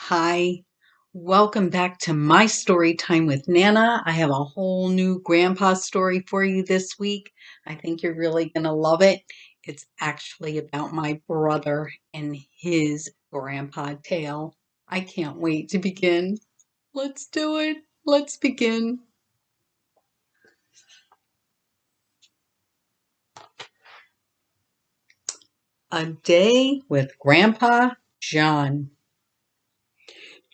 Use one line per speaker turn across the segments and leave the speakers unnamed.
Hi, welcome back to my story time with Nana. I have a whole new grandpa story for you this week. I think you're really going to love it. It's actually about my brother and his grandpa tale. I can't wait to begin. Let's do it. Let's begin. A day with Grandpa John.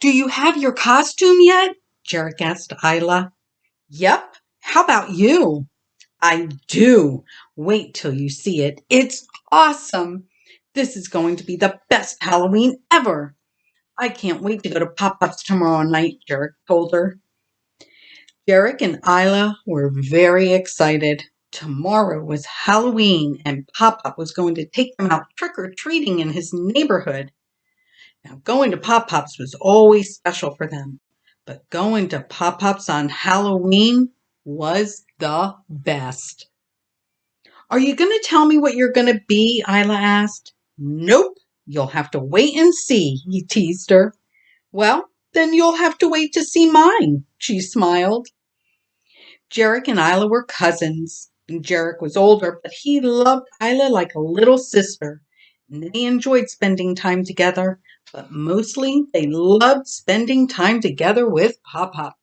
Do you have your costume yet? Jerick asked Isla. Yep. How about you? I do. Wait till you see it. It's awesome. This is going to be the best Halloween ever. I can't wait to go to Pop-Up's tomorrow night, Jerick told her. Jerick and Isla were very excited. Tomorrow was Halloween and Pop-Up was going to take them out trick-or-treating in his neighborhood. Now, going to Pop-Up's was always special for them, but going to Pop-Up's on Halloween was the best. Are you going to tell me what you're going to be? Isla asked. Nope. You'll have to wait and see, he teased her. Well, then you'll have to wait to see mine, she smiled. Jerick and Isla were cousins. Jerick was older, but he loved Isla like a little sister. And they enjoyed spending time together, but mostly they loved spending time together with Pop-Pop.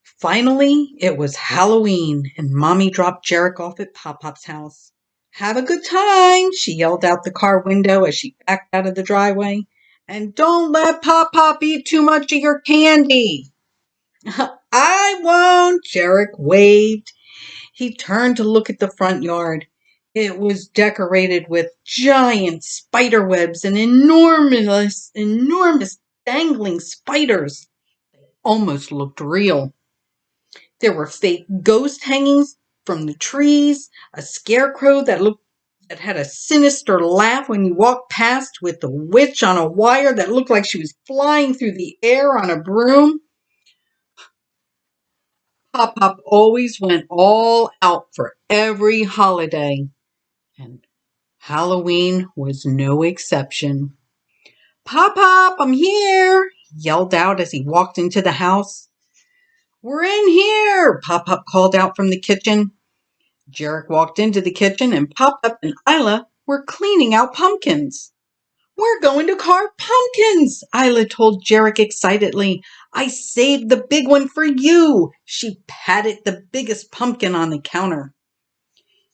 Finally, it was Halloween, and Mommy dropped Jerick off at Pop-Pop's house. Have a good time, she yelled out the car window as she backed out of the driveway. And don't let Pop-Pop eat too much of your candy. I won't, Jerick waved. He turned to look at the front yard. It was decorated with giant spider webs and enormous dangling spiders. They almost looked real. There were fake ghost hangings from the trees, a scarecrow that had a sinister laugh when you walked past, with the witch on a wire that looked like she was flying through the air on a broom. Pop-Pop always went all out for every holiday, and Halloween was no exception. Pop-Pop, I'm here, he yelled out as he walked into the house. We're in here, Pop-Pop called out from the kitchen. Jerick walked into the kitchen and Pop-Up and Isla were cleaning out pumpkins. We're going to carve pumpkins, Isla told Jerick excitedly. I saved the big one for you. She patted the biggest pumpkin on the counter.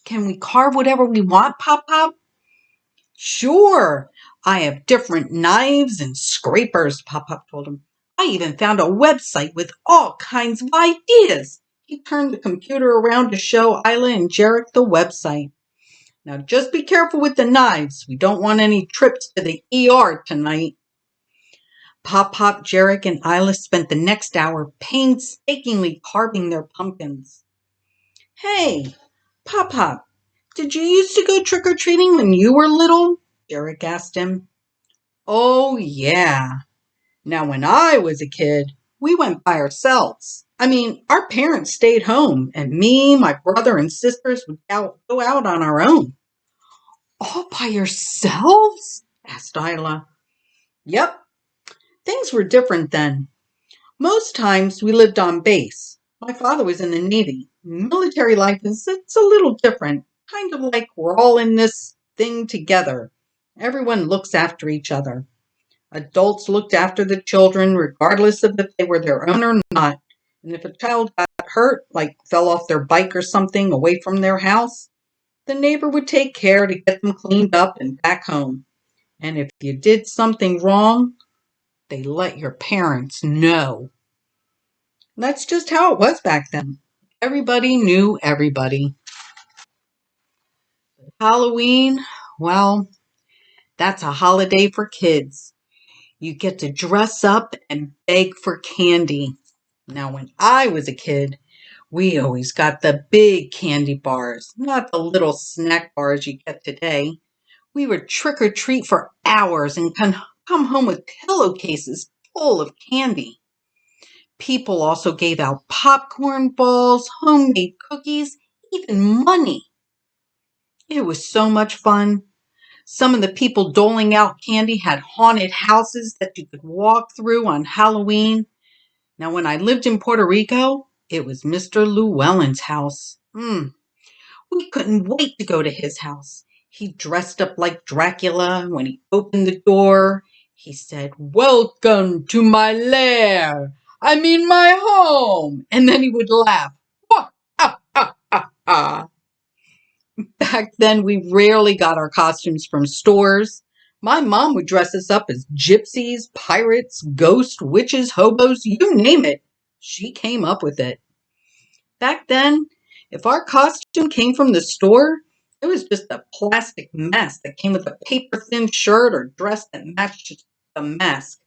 Can we carve whatever we want, Pop-Pop? Sure. I have different knives and scrapers, Pop-Pop told him. I even found a website with all kinds of ideas. He turned the computer around to show Isla and Jerick the website. Now just be careful with the knives. We don't want any trips to the ER tonight. Pop-Pop, Jerick, and Isla spent the next hour painstakingly carving their pumpkins. Hey, Pop-Pop, did you used to go trick-or-treating when you were little? Jerick asked him. Oh, yeah. Now, when I was a kid, we went by ourselves. Our parents stayed home, and me, my brother, and sisters would go out on our own. All by yourselves? Asked Isla. Yep. Things were different then. Most times we lived on base. My father was in the Navy. Military life it's a little different. Kind of like we're all in this thing together. Everyone looks after each other. Adults looked after the children regardless of if they were their own or not. And if a child got hurt, like fell off their bike or something away from their house, the neighbor would take care to get them cleaned up and back home. And if you did something wrong, they let your parents know. That's just how it was back then. Everybody knew everybody. Halloween, well, that's a holiday for kids. You get to dress up and beg for candy. Now, when I was a kid, we always got the big candy bars, not the little snack bars you get today. We would trick or treat for hours and come home with pillowcases full of candy. People also gave out popcorn balls, homemade cookies, even money. It was so much fun. Some of the people doling out candy had haunted houses that you could walk through on Halloween. Now, when I lived in Puerto Rico, it was Mr. Llewellyn's house. We couldn't wait to go to his house. He dressed up like Dracula. When he opened the door, he said, "Welcome to my lair. I mean my home." And then he would laugh. Back then, we rarely got our costumes from stores. My mom would dress us up as gypsies, pirates, ghosts, witches, hobos, you name it. She came up with it. Back then, if our costume came from the store, it was just a plastic mask that came with a paper-thin shirt or dress that matched the mask.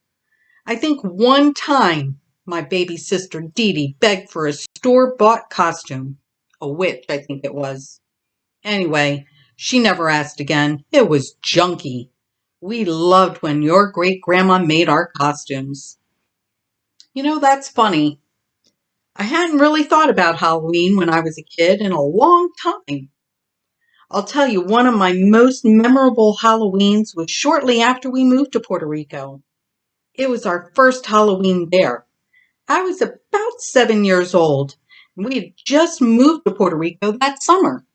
I think one time my baby sister Dee Dee begged for a store-bought costume. A witch, I think it was. Anyway, she never asked again. It was junky. We loved when your great-grandma made our costumes. You know, that's funny. I hadn't really thought about Halloween when I was a kid in a long time. I'll tell you, one of my most memorable Halloweens was shortly after we moved to Puerto Rico. It was our first Halloween there. I was about 7 years old, and we had just moved to Puerto Rico that summer.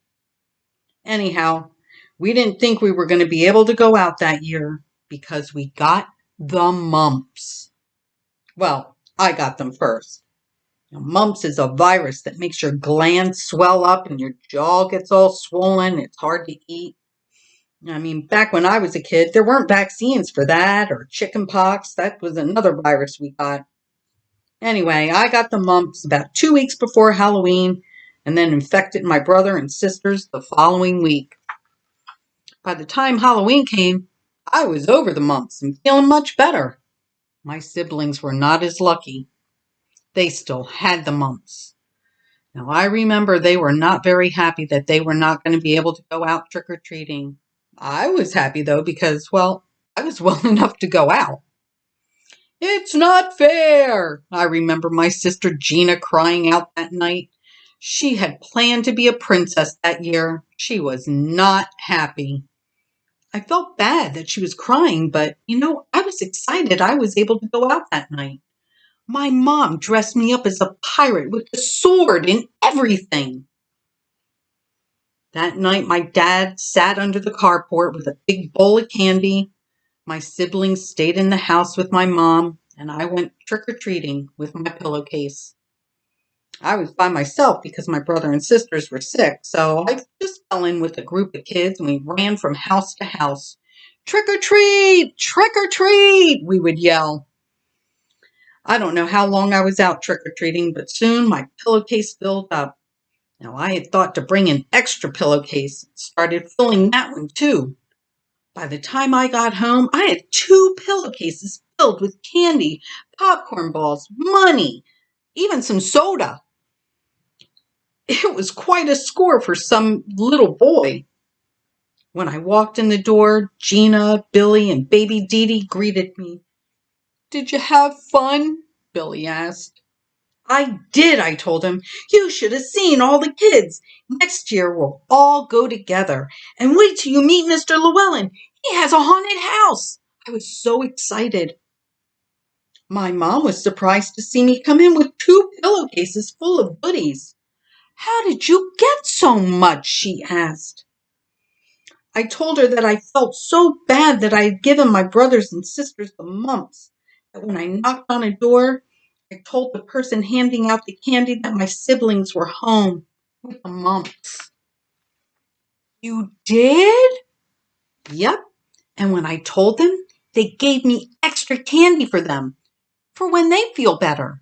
Anyhow, we didn't think we were going to be able to go out that year because we got the mumps. Well, I got them first. Now, mumps is a virus that makes your glands swell up and your jaw gets all swollen. It's hard to eat. I mean, back when I was a kid, there weren't vaccines for that or chicken pox. That was another virus we got. Anyway, I got the mumps about 2 weeks before Halloween and then infected my brother and sisters the following week. By the time Halloween came, I was over the mumps and feeling much better. My siblings were not as lucky. They still had the mumps. Now, I remember they were not very happy that they were not going to be able to go out trick-or-treating. I was happy, though, because, well, I was well enough to go out. "It's not fair!" I remember my sister Gina crying out that night. She had planned to be a princess that year. She was not happy. I felt bad that she was crying, but, I was excited I was able to go out that night. My mom dressed me up as a pirate with a sword and everything. That night, my dad sat under the carport with a big bowl of candy. My siblings stayed in the house with my mom, and I went trick-or-treating with my pillowcase. I was by myself because my brother and sisters were sick, so I just fell in with a group of kids and we ran from house to house. "Trick or treat! Trick or treat!" we would yell. I don't know how long I was out trick-or-treating, but soon my pillowcase filled up. Now, I had thought to bring an extra pillowcase and started filling that one too. By the time I got home, I had 2 pillowcases filled with candy, popcorn balls, money, even some soda. It was quite a score for some little boy. When I walked in the door, Gina, Billy, and baby Dee Dee greeted me. "Did you have fun?" Billy asked. "I did," I told him. "You should have seen all the kids. Next year we'll all go together. And wait till you meet Mr. Llewellyn. He has a haunted house." I was so excited. My mom was surprised to see me come in with 2 pillowcases full of goodies. "How did you get so much?" she asked. I told her that I felt so bad that I had given my brothers and sisters the mumps, that when I knocked on a door, I told the person handing out the candy that my siblings were home with the mumps. "You did?" "Yep. And when I told them, they gave me extra candy for them, for when they feel better."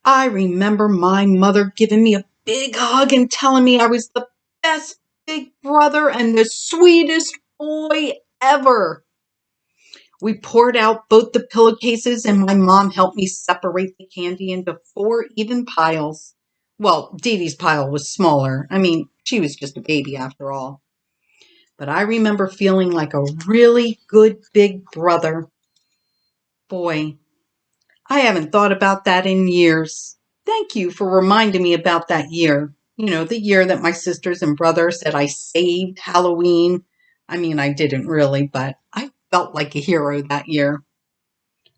I remember my mother giving me a big hug and telling me I was the best big brother and the sweetest boy ever. We poured out both the pillowcases and my mom helped me separate the candy into 4 even piles. Well, Dee Dee's pile was smaller. I mean, she was just a baby after all. But I remember feeling like a really good big brother. Boy, I haven't thought about that in years. Thank you for reminding me about that year. The year that my sisters and brother said I saved Halloween. I mean, I didn't really, but I felt like a hero that year.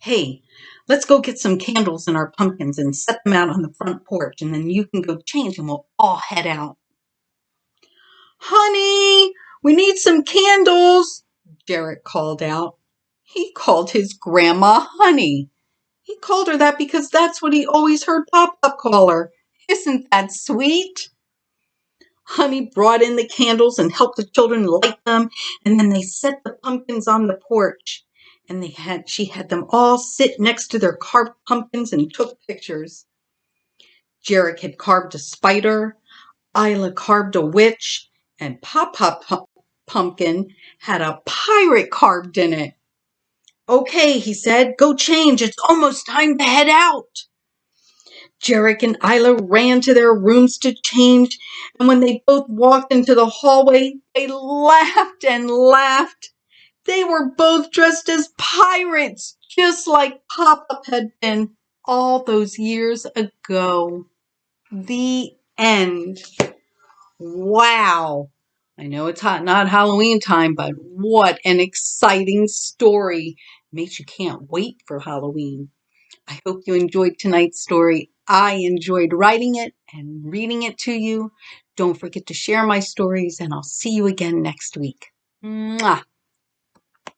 Hey, let's go get some candles and our pumpkins and set them out on the front porch, and then you can go change and we'll all head out. Honey, we need some candles, Jerick called out. He called his grandma Honey. He called her that because that's what he always heard Pop-Pop call her. Isn't that sweet? Honey brought in the candles and helped the children light them, and then they set the pumpkins on the porch. And she had them all sit next to their carved pumpkins and took pictures. Jerick had carved a spider, Isla carved a witch, and Pop-Pop pumpkin had a pirate carved in it. Okay, he said, go change. It's almost time to head out. Jerick and Isla ran to their rooms to change, and when they both walked into the hallway, they laughed and laughed. They were both dressed as pirates, just like Papa had been all those years ago. The end. Wow. I know it's not Halloween time, but what an exciting story. Makes you can't wait for Halloween. I hope you enjoyed tonight's story. I enjoyed writing it and reading it to you. Don't forget to share my stories, and I'll see you again next week. Mwah.